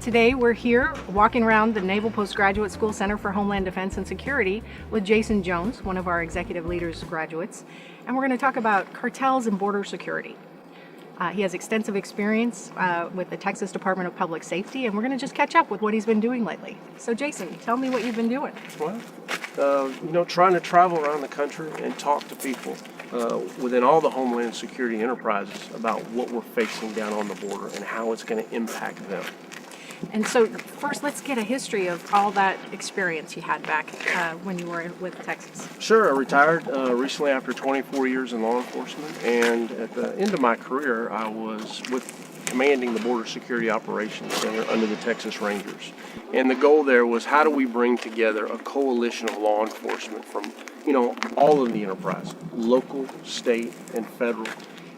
Today we're here walking around the Naval Postgraduate School Center for Homeland Defense and Security with Jason Jones, one of our executive leaders graduates, and we're going to talk about cartels and border security. He has extensive experience with the Texas Department of Public Safety, and we're going to just catch up with what he's been doing lately. So Jason, tell me what you've been doing. Well, trying to travel around the country and talk to people within all the Homeland Security enterprises about what we're facing down on the border and how it's going to impact them. And so first, let's get a history of all that experience you had back when you were with Texas. Sure, I retired recently after 24 years in law enforcement, and at the end of my career, I was commanding the Border Security Operations Center under the Texas Rangers. And the goal there was, how do we bring together a coalition of law enforcement from, all of the enterprise, local, state, and federal,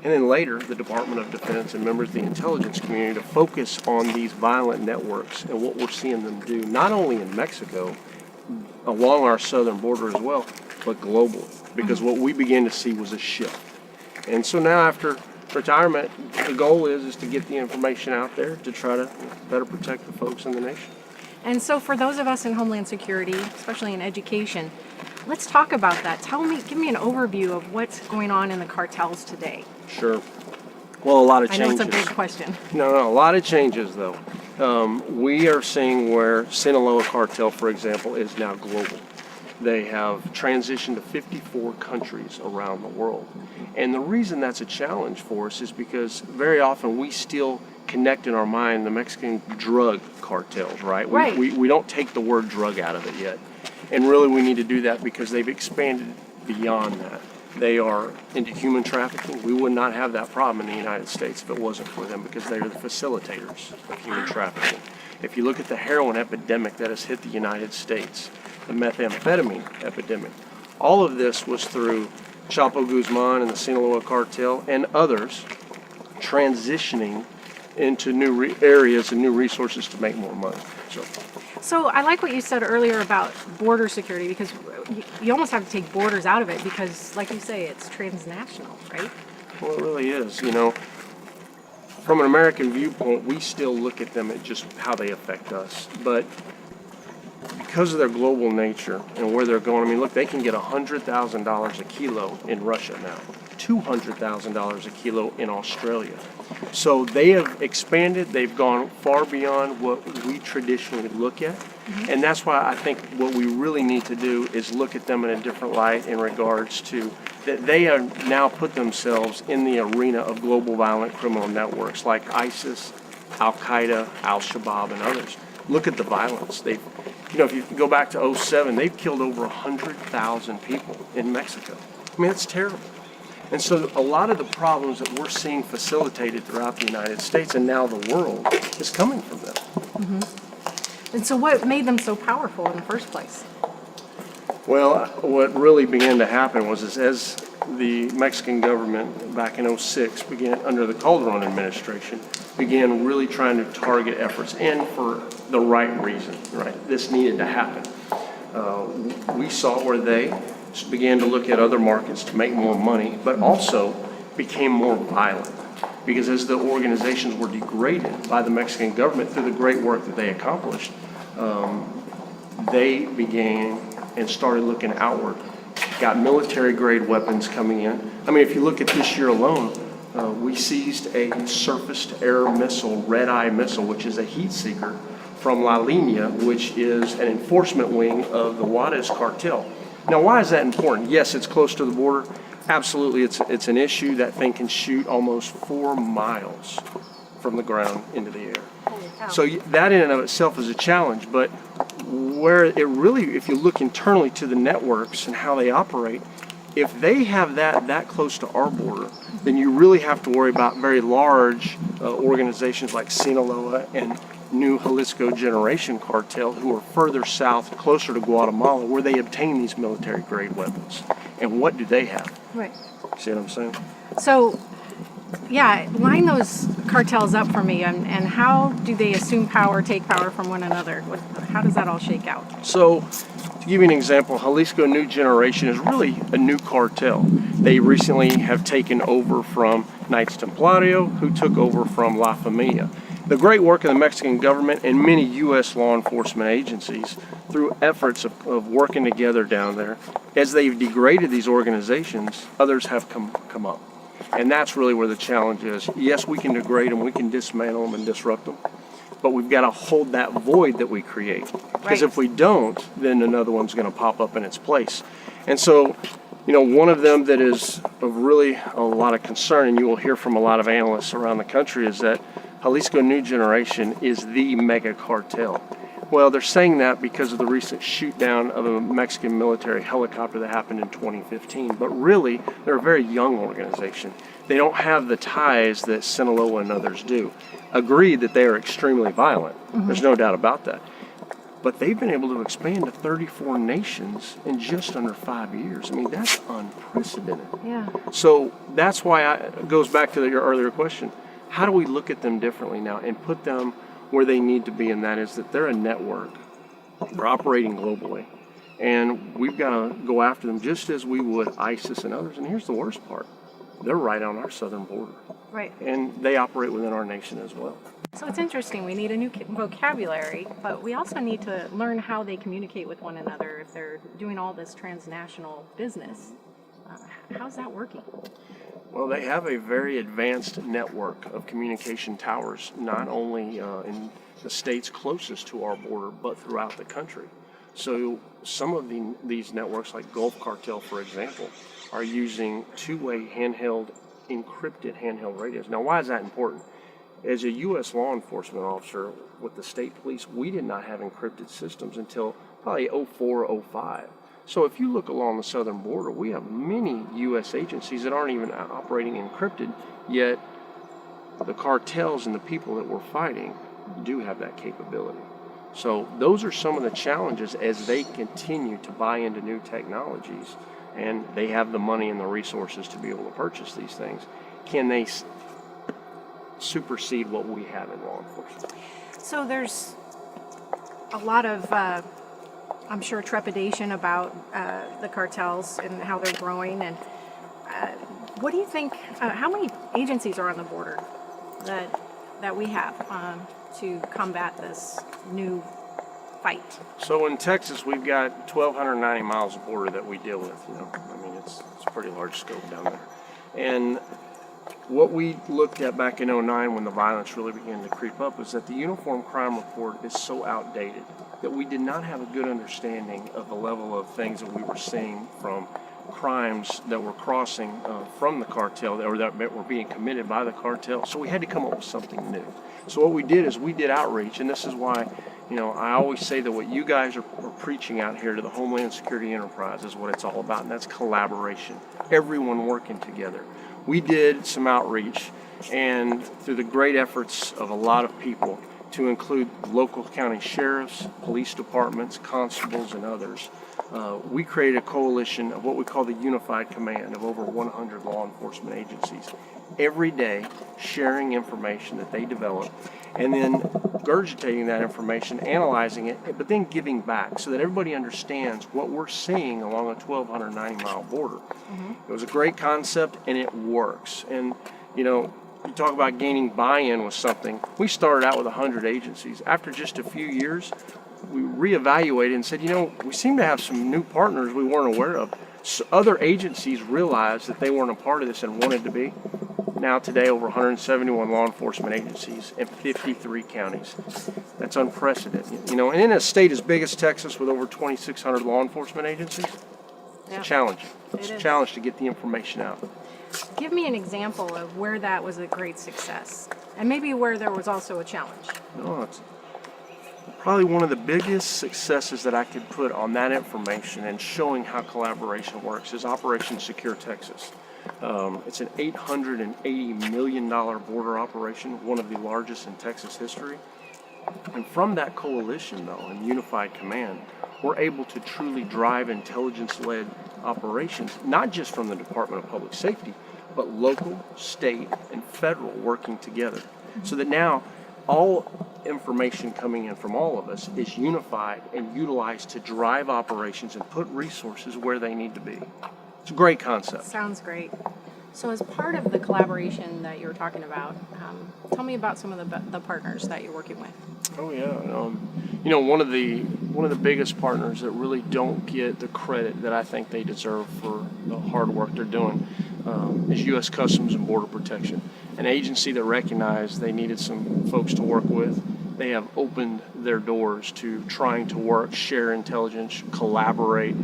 and then later the Department of Defense and members of the intelligence community to focus on these violent networks and what we're seeing them do, not only in Mexico, along our southern border as well, but globally, because what we began to see was a shift. And so now after retirement, the goal is to get the information out there to try to better protect the folks in the nation. And so for those of us in Homeland Security, especially in education, let's talk about that. Give me an overview of what's going on in the cartels today. Sure. Well, a lot of changes. I know it's a big question. No, a lot of changes though. We are seeing where Sinaloa cartel, for example, is now global. They have transitioned to 54 countries around the world. And the reason that's a challenge for us is because very often we still connect in our mind the Mexican drug cartels, right? Right. We don't take the word drug out of it yet. And really we need to do that because they've expanded beyond that. They are into human trafficking. We would not have that problem in the United States if it wasn't for them, because they are the facilitators of human trafficking. If you look at the heroin epidemic that has hit the United States, the methamphetamine epidemic, all of this was through Chapo Guzman and the Sinaloa cartel and others transitioning into new areas and new resources to make more money. So I like what you said earlier about border security, because you almost have to take borders out of it because, like you say, it's transnational, right? Well, it really is. From an American viewpoint, we still look at them at just how they affect us. But because of their global nature and where they're going, look, they can get $100,000 a kilo in Russia now, $200,000 a kilo in Australia. So they have expanded, they've gone far beyond what we traditionally look at. And that's why I think what we really need to do is look at them in a different light in regards to that they have now put themselves in the arena of global violent criminal networks like ISIS, Al-Qaeda, Al-Shabaab, and others. Look at the violence. If you go back to 2007, they've killed over 100,000 people in Mexico. It's terrible. And so a lot of the problems that we're seeing facilitated throughout the United States and now the world is coming from them. Mm-hmm. And so what made them so powerful in the first place? Well, what really began to happen was as the Mexican government back in 2006 began, under the Calderon administration, began really trying to target efforts, and for the right reason, right? This needed to happen. We saw where they began to look at other markets to make more money, but also became more violent. Because as the organizations were degraded by the Mexican government through the great work that they accomplished, they began and started looking outward. Got military-grade weapons coming in. If you look at this year alone, we seized a surface-to-air missile, red-eye missile, which is a heat seeker from La Línea, which is an enforcement wing of the Juarez cartel. Now, why is that important? Yes, it's close to the border. Absolutely, it's an issue. That thing can shoot almost 4 miles from the ground into the air. So that in and of itself is a challenge, but where it really, if you look internally to the networks and how they operate, if they have that close to our border, then you really have to worry about very large organizations like Sinaloa and New Jalisco Generation Cartel, who are further south, closer to Guatemala, where they obtain these military-grade weapons. And what do they have? Right. See what I'm saying? So, yeah, line those cartels up for me, and how do they assume power, take power from one another? How does that all shake out? So, to give you an example, Jalisco New Generation is really a new cartel. They recently have taken over from Knights Templario, who took over from La Familia. the great work of the Mexican government and many U.S. law enforcement agencies through efforts of working together down there. As they've degraded these organizations, others have come up. And that's really where the challenge is. Yes, we can degrade them, we can dismantle them and disrupt them, but we've got to hold that void that we create. Because if we don't, then another one's going to pop up in its place. And so, one of them that is of really a lot of concern, and you will hear from a lot of analysts around the country, is that Jalisco New Generation is the mega cartel. Well, they're saying that because of the recent shoot down of a Mexican military helicopter that happened in 2015. But really, they're a very young organization. They don't have the ties that Sinaloa and others do. Agreed that they are extremely violent. There's no doubt about that. But they've been able to expand to 34 nations in just under 5 years. I mean, that's unprecedented. Yeah. So that's why it goes back to your earlier question. How do we look at them differently now and put them where they need to be? And that is that they're a network. They're operating globally. And we've got to go after them just as we would ISIS and others. And here's the worst part. They're right on our southern border. Right. And they operate within our nation as well. So it's interesting. We need a new vocabulary, but we also need to learn how they communicate with one another if they're doing all this transnational business. How's that working? Well, they have a very advanced network of communication towers, not only in the states closest to our border, but throughout the country. So some of these networks, like Gulf Cartel, for example, are using two-way encrypted handheld radios. Now, why is that important? As a U.S. law enforcement officer with the state police, we did not have encrypted systems until probably 04, 05. So if you look along the southern border, we have many U.S. agencies that aren't even operating encrypted, yet the cartels and the people that we're fighting do have that capability. So those are some of the challenges as they continue to buy into new technologies, and they have the money and the resources to be able to purchase these things. Can they supersede what we have in law enforcement? So there's a lot of, I'm sure, trepidation about the cartels and how they're growing. And what do you think, how many agencies are on the border that we have to combat this new fight? So in Texas, we've got 1,290 miles of border that we deal with. I mean, it's a pretty large scope down there. And what we looked at back in 2009 when the violence really began to creep up is that the Uniform Crime Report is so outdated that we did not have a good understanding of the level of things that we were seeing from crimes that were crossing from the cartel or that were being committed by the cartel. So we had to come up with something new. So what we did is we did outreach, and this is why I always say that what you guys are preaching out here to the Homeland Security enterprise is what it's all about, and that's collaboration. Everyone working together. We did some outreach, and through the great efforts of a lot of people, to include local county sheriffs, police departments, constables, and others, we created a coalition of what we call the Unified Command of over 100 law enforcement agencies, every day sharing information that they develop, and then regurgitating that information, analyzing it, but then giving back so that everybody understands what we're seeing along a 1,290-mile border. It was a great concept, and it works. And, you talk about gaining buy-in with something. We started out with 100 agencies. After just a few years, we reevaluated and said, we seem to have some new partners we weren't aware of. So other agencies realized that they weren't a part of this and wanted to be. Now today, over 171 law enforcement agencies in 53 counties. That's unprecedented. And in a state as big as Texas with over 2,600 law enforcement agencies, it's a challenge. It's a challenge to get the information out. Give me an example of where that was a great success, and maybe where there was also a challenge. No, it's probably one of the biggest successes that I could put on that information and showing how collaboration works is Operation Secure Texas. It's an $880 million border operation, one of the largest in Texas history. And from that coalition, though, and Unified Command, we're able to truly drive intelligence-led operations, not just from the Department of Public Safety, but local, state, and federal working together. So that now all information coming in from all of us is unified and utilized to drive operations and put resources where they need to be. It's a great concept. Sounds great. So as part of the collaboration that you're talking about, tell me about some of the partners that you're working with. Oh yeah, one of the biggest partners that really don't get the credit that I think they deserve for the hard work they're doing is U.S. Customs and Border Protection, an agency that recognized they needed some folks to work with. They have opened their doors to trying to work, share intelligence, collaborate.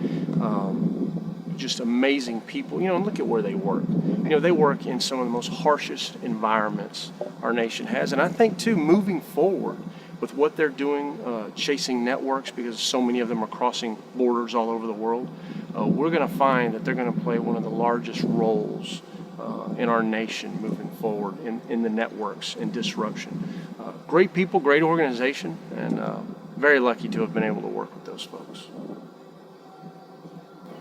Just amazing people, and look at where they work. They work in some of the most harshest environments our nation has. And I think, too, moving forward with what they're doing, chasing networks, because so many of them are crossing borders all over the world, we're going to find that they're going to play one of the largest roles in our nation moving forward in the networks and disruption. Great people, great organization, and very lucky to have been able to work with those folks.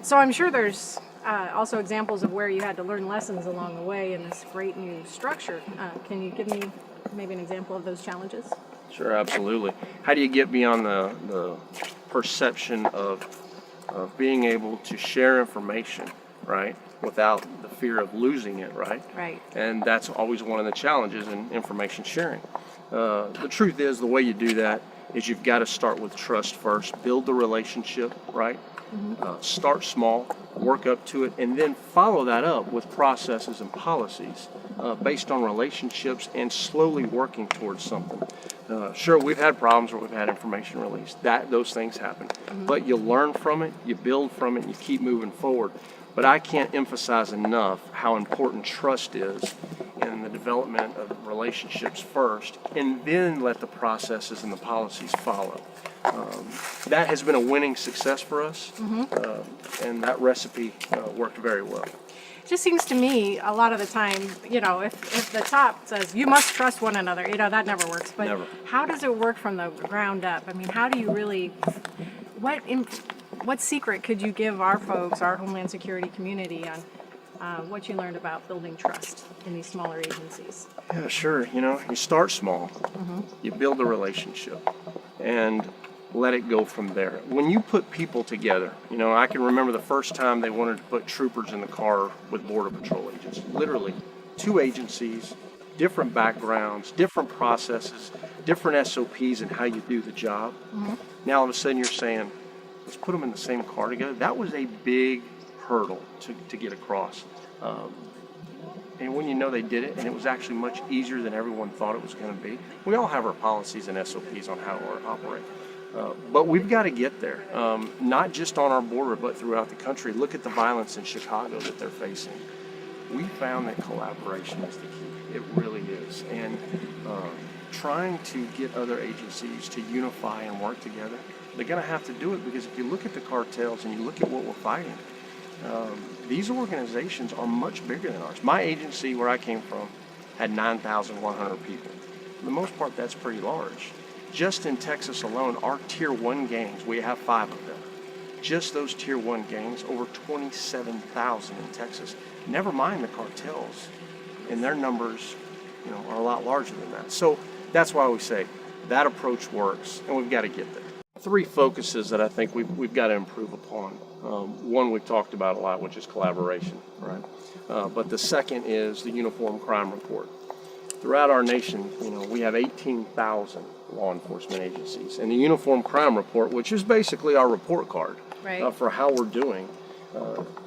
So I'm sure there's also examples of where you had to learn lessons along the way in this great new structure. Can you give me maybe an example of those challenges? Sure, absolutely. How do you get beyond the perception of being able to share information, right, without the fear of losing it, right? Right. And that's always one of the challenges in information sharing. The truth is, the way you do that is you've got to start with trust first, build the relationship, right? Start small, work up to it, and then follow that up with processes and policies based on relationships and slowly working towards something. Sure, we've had problems where we've had information released. Those things happen. But you learn from it, you build from it, and you keep moving forward. But I can't emphasize enough how important trust is in the development of relationships first, and then let the processes and the policies follow. That has been a winning success for us, and that recipe worked very well. It just seems to me a lot of the time, if the top says you must trust one another, that never works. But Never. How does it work from the ground up? I mean, how do you really, what secret could you give our folks, our Homeland Security community, on what you learned about building trust in these smaller agencies? Yeah, sure. You start small, you build a relationship, and let it go from there. When you put people together, I can remember the first time they wanted to put troopers in the car with Border Patrol agents. Literally, two agencies, different backgrounds, different processes, different SOPs and how you do the job. Now all of a sudden you're saying, let's put them in the same car together. That was a big hurdle to get across. And when they did it, and it was actually much easier than everyone thought it was going to be. We all have our policies and SOPs on how to operate. But we've got to get there, not just on our border, but throughout the country. Look at the violence in Chicago that they're facing. We found that collaboration is the key. It really is. And trying to get other agencies to unify and work together, they're going to have to do it, because if you look at the cartels and you look at what we're fighting, these organizations are much bigger than ours. My agency, where I came from, had 9,100 people. For the most part, that's pretty large. Just in Texas alone, our Tier 1 gangs, we have 5 of them. Just those Tier 1 gangs, over 27,000 in Texas. Never mind the cartels. And their numbers, are a lot larger than that. So that's why we say that approach works, and we've got to get there. 3 focuses that I think we've got to improve upon. One we've talked about a lot, which is collaboration, right? But the second is the Uniform Crime Report. Throughout our nation, we have 18,000 law enforcement agencies. And the Uniform Crime Report, which is basically our report card for how we're doing,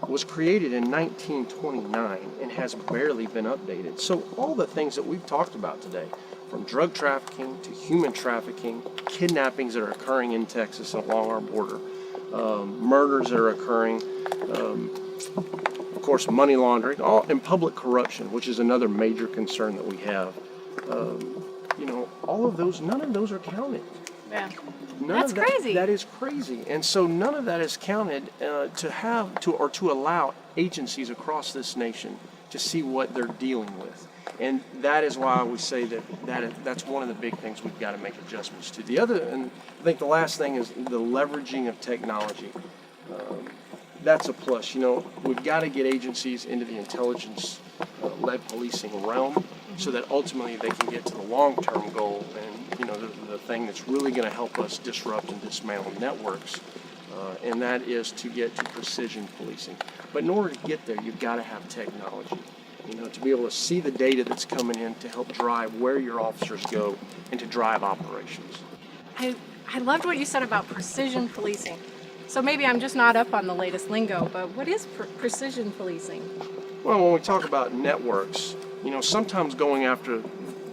was created in 1929 and has barely been updated. So all the things that we've talked about today, from drug trafficking to human trafficking, kidnappings that are occurring in Texas and along our border, murders that are occurring, of course, money laundering, and public corruption, which is another major concern that we have. All of those, none of those are counted. Yeah. That's crazy. That is crazy. And so none of that is counted to allow agencies across this nation to see what they're dealing with. And that is why we say that's one of the big things we've got to make adjustments to. The other, and I think the last thing, is the leveraging of technology. That's a plus. We've got to get agencies into the intelligence-led policing realm, so that ultimately they can get to the long-term goal and the thing that's really going to help us disrupt and dismantle networks, and that is to get to precision policing. But in order to get there, you've got to have technology. to be able to see the data that's coming in to help drive where your officers go and to drive operations. I loved what you said about precision policing. So maybe I'm just not up on the latest lingo, but what is precision policing? Well, when we talk about networks, sometimes going after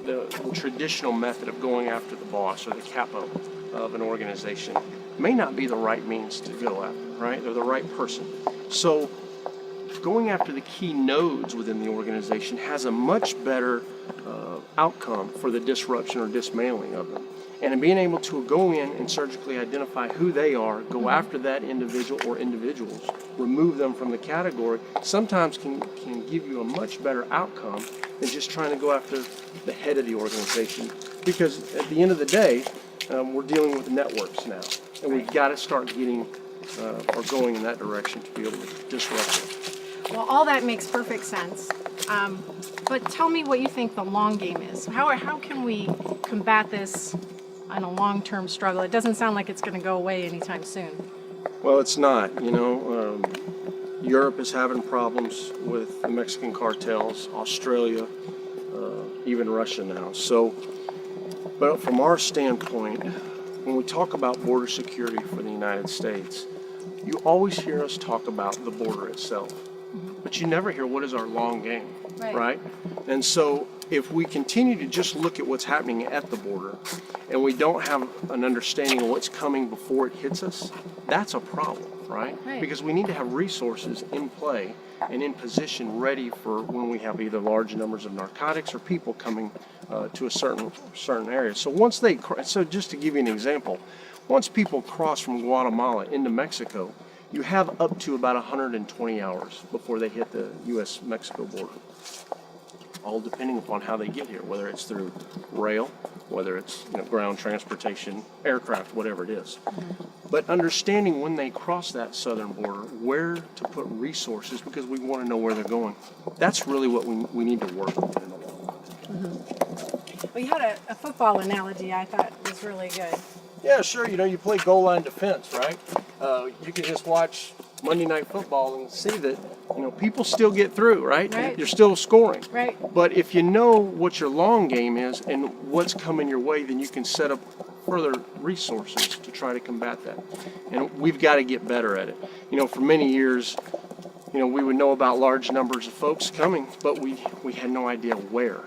the traditional method of going after the boss or the capo of an organization may not be the right means to go after, right? Or the right person. So going after the key nodes within the organization has a much better outcome for the disruption or dismantling of them. And in being able to go in and surgically identify who they are, go after that individual or individuals, remove them from the category, sometimes can give you a much better outcome than just trying to go after the head of the organization. Because at the end of the day, we're dealing with networks now, and we've got to start getting or going in that direction to be able to disrupt it. Well, all that makes perfect sense. But tell me what you think the long game is. How can we combat this on a long-term struggle? It doesn't sound like it's going to go away anytime soon. Well, it's not. Europe is having problems with the Mexican cartels, Australia, even Russia now. So, but from our standpoint, when we talk about border security for the United States, you always hear us talk about the border itself, but you never hear what is our long game, right? And so if we continue to just look at what's happening at the border and we don't have an understanding of what's coming before it hits us, that's a problem, right? Because we need to have resources in play and in position ready for when we have either large numbers of narcotics or people coming to a certain area. So just to give you an example, once people cross from Guatemala into Mexico, you have up to about 120 hours before they hit the U.S.-Mexico border, all depending upon how they get here, whether it's through rail, whether it's ground transportation, aircraft, whatever it is. But understanding when they cross that southern border, where to put resources, because we want to know where they're going, that's really what we need to work with in the long run. Well, you had a football analogy I thought was really good. Yeah, sure. You play goal line defense, right? You can just watch Monday Night Football and see that people still get through, right? You're still scoring. Right. But if you know what your long game is and what's coming your way, then you can set up further resources to try to combat that. And we've got to get better at it. For many years, we would know about large numbers of folks coming, but we had no idea where.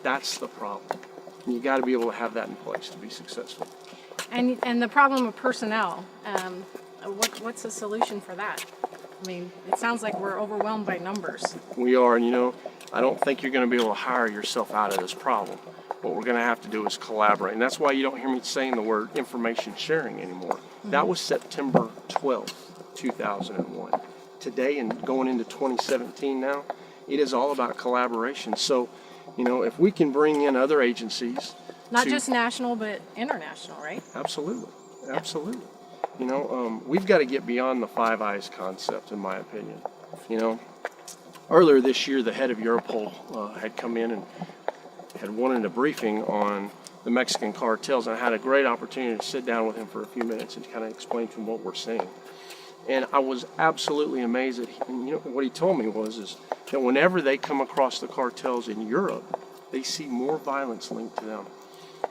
That's the problem. And you got to be able to have that in place to be successful. And the problem of personnel, what's the solution for that? I mean, it sounds like we're overwhelmed by numbers. We are, and I don't think you're going to be able to hire yourself out of this problem. What we're going to have to do is collaborate. And that's why you don't hear me saying the word information sharing anymore. That was September 12th, 2001. Today and going into 2017 now, it is all about collaboration. So, if we can bring in other agencies. Not just national, but international, right? Absolutely. We've got to get beyond the Five Eyes concept, in my opinion. Earlier this year, the head of Europol had come in and had wanted a briefing on the Mexican cartels, and I had a great opportunity to sit down with him for a few minutes and kind of explain to him what we're seeing. And I was absolutely amazed at him. What he told me was that whenever they come across the cartels in Europe, they see more violence linked to them.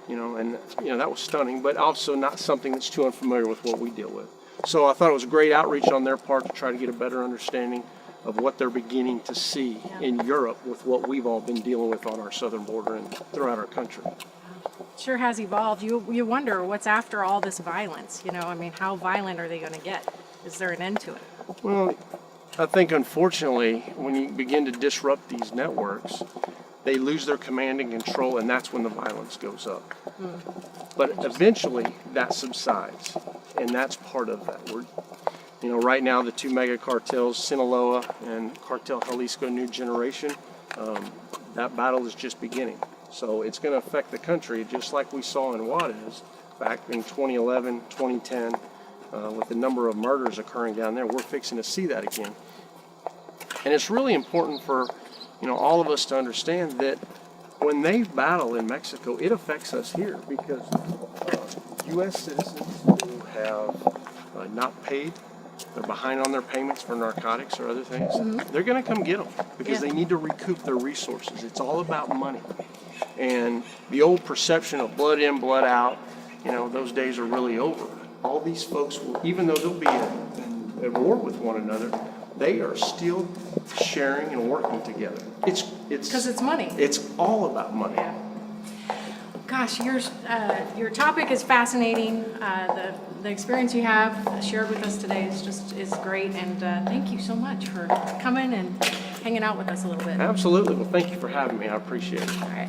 That was stunning, but also not something that's too unfamiliar with what we deal with. So I thought it was a great outreach on their part to try to get a better understanding of what they're beginning to see in Europe with what we've all been dealing with on our southern border and throughout our country. Sure has evolved. You wonder what's after all this violence. How violent are they going to get? Is there an end to it? Well, I think unfortunately, when you begin to disrupt these networks, they lose their command and control, and that's when the violence goes up. But eventually, that subsides, and that's part of that. Right now, the two mega cartels, Sinaloa and Cartel Jalisco New Generation, that battle is just beginning. So it's going to affect the country, just like we saw in Juarez back in 2011, 2010, with the number of murders occurring down there. We're fixing to see that again. And it's really important for all of us to understand that when they battle in Mexico, it affects us here because U.S. citizens who have not paid they're behind on their payments for narcotics or other things, they're going to come get them because Yeah. they need to recoup their resources. It's all about money. And the old perception of blood in, blood out, those days are really over. All these folks, even though they'll be at war with one another, they are still sharing and working together. It's Because it's money. It's all about money. Yeah. Gosh, your topic is fascinating. The experience you have shared with us today is great, and thank you so much for coming and hanging out with us a little bit. Absolutely. Well, thank you for having me. I appreciate it. All right.